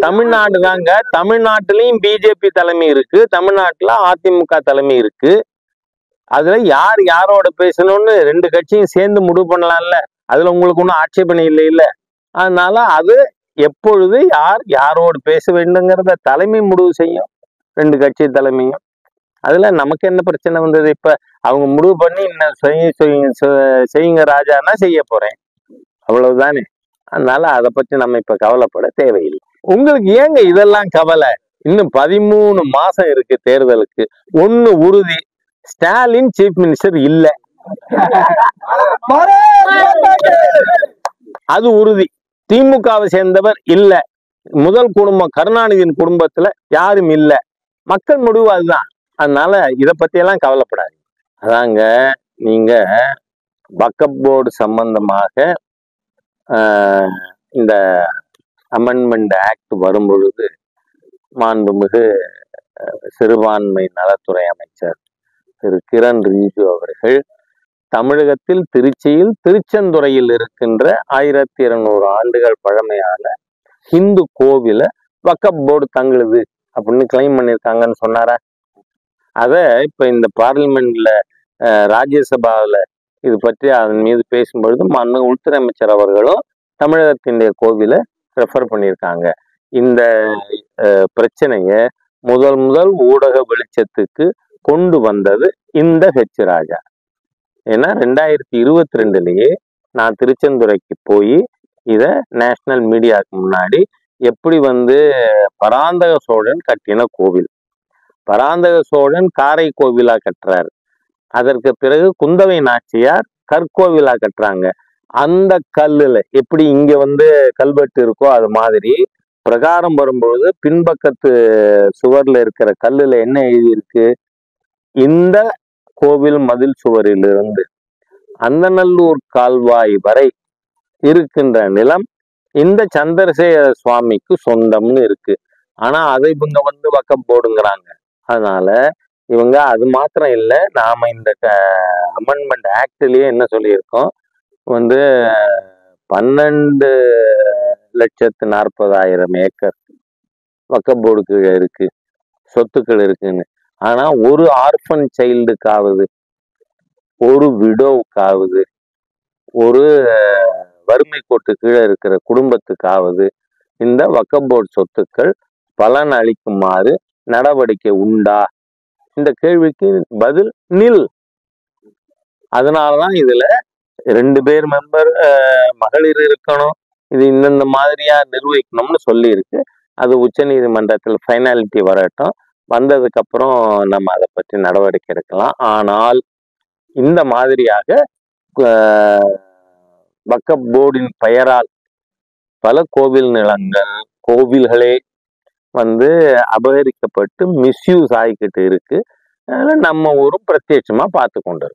தமிழ்நாடு தாங்க. தமிழ்நாட்டிலையும் பிஜேபி தலைமை இருக்கு, தமிழ்நாட்டுல அதிமுக தலைமை இருக்கு. அதுல யார் யாரோட பேசணும்னு ரெண்டு கட்சியும் சேர்ந்து முடிவு பண்ணலாம்ல. அதுல உங்களுக்கு ஒன்றும் ஆட்சேபனை இல்லை இல்ல. அதனால அது எப்பொழுது யார் யாரோடு பேச வேண்டுங்கிறத தலைமை முடிவு செய்யும், ரெண்டு கட்சி தலைமையும். அதுல நமக்கு என்ன பிரச்சனை வந்தது? இப்ப அவங்க முடிவு பண்ணி இன்னும் செய்யுங்க ராஜான்னா செய்ய போறேன், அவ்வளவுதானே. அதனால அதை பத்தி நம்ம இப்ப கவலைப்பட தேவையில்லை. உங்களுக்கு ஏங்க இதெல்லாம் கவலை? இன்னும் 13 மாசம் இருக்கு தேர்தலுக்கு. ஒண்ணு உறுதி, ஸ்டாலின் சீஃப் மினிஸ்டர் இல்ல, அது உறுதி. திமுகவை சேர்ந்தவர் இல்ல, முதல் குடும்பம் கருணாநிதியின் குடும்பத்துல யாரும் இல்ல. மக்கள் முடிவு அதுதான். அதனால இதை பத்தி எல்லாம் கவலைப்படாது. அதாங்க, நீங்க வக்ஃப் போர்டு சம்பந்தமாக இந்த அமெண்ட்மெண்ட் ஆக்ட் வரும் பொழுது மாண்புமிகு சிறுபான்மை நலத்துறை அமைச்சர் திரு கிரண் ரிஜிஜு அவர்கள் தமிழகத்தில் திருச்சியில் திருச்செந்துறையில் இருக்கின்ற 1200 ஆண்டுகள் பழமையான ஹிந்து கோவில வக்ஃப் போர்டு தங்குது அப்படின்னு கிளைம் பண்ணியிருக்காங்கன்னு சொன்னாரா? அத இப்ப இந்த பார்லிமெண்ட்ல ராஜ்யசபாவில் இது பற்றி அதன் மீது பேசும்பொழுது மாண்புமிகு உள்துறை அமைச்சர் அவர்களும் தமிழகத்தினுடைய கோவிலை ரெஃபர் பண்ணியிருக்காங்க. இந்த பிரச்சனைய முதல் ஊடக வெளிச்சத்துக்கு கொண்டு வந்தது இந்த ஹெச் ராஜா. ஏன்னா 2022லயே நான் திருச்செந்துறைக்கு போய் இத நேஷனல் மீடியாவுக்கு முன்னாடி எப்படி பராந்தக சோழன் கட்டின கோவில், பராந்தக சோழன் காரை கோவிலா கட்டுறாரு, அதற்கு பிறகு குந்தவை நாச்சியார் கற்கோவிலா கட்டுறாங்க. அந்த கல்லுல எப்படி இங்க கல்வெட்டு இருக்கோ அது மாதிரி பிரகாரம் வரும்பொழுது பின்பக்கத்து சுவர்ல இருக்கிற கல்லுல என்ன எழுதியிருக்கு? இந்த கோவில் மதில் சுவரிலிருந்து அந்தநல்லூர் கால்வாய் வரை இருக்கின்ற நிலம் இந்த சந்திரசேகர சுவாமிக்கு சொந்தம்னு இருக்கு. ஆனா அதை இவங்க வக்ஃப் போர்டுங்கிறாங்க. அதனால இவங்க அது மாத்திரம் இல்லை, நாம இந்த அமெண்ட்மெண்ட் ஆக்ட்லயே என்ன சொல்லியிருக்கோம், 12,40,000 ஏக்கர் வக்ஃப் போர்டு கீழே இருக்கு, சொத்துக்கள் இருக்குன்னு. ஆனா ஒரு ஆர்ஃபன் சைல்டுக்காவது, ஒரு விடோவுக்காவது, ஒரு வறுமை கோட்டு கீழே இருக்கிற குடும்பத்துக்காவது இந்த வக்ஃப் போர்டு சொத்துக்கள் பலன் அளிக்குமாறு நடவடிக்கை உண்டா? இந்த கேள்விக்கு பதில் நில். அதனாலதான் இதுல 2 பேர் மெம்பர் மகளிர் இருக்கணும், இது இந்த மாதிரியா நிர்வகிக்கணும்னு சொல்லி இருக்கு. அது உச்ச நீதிமன்றத்தில் ஃபைனாலிட்டி வரட்டும், வந்ததுக்கு அப்புறம் நம்ம அதை பற்றி நடவடிக்கை எடுக்கலாம். ஆனால் இந்த மாதிரியாக வக்ஃப் போர்டின் பெயரால் பல கோவில் நிலங்கள், கோவில்களே அபகரிக்கப்பட்டு மிஸ்யூஸ் ஆகிக்கிட்டு இருக்கு. அதனால நம்ம ஊரும் பிரத்யட்சமா பார்த்து கொண்டு இருக்கு.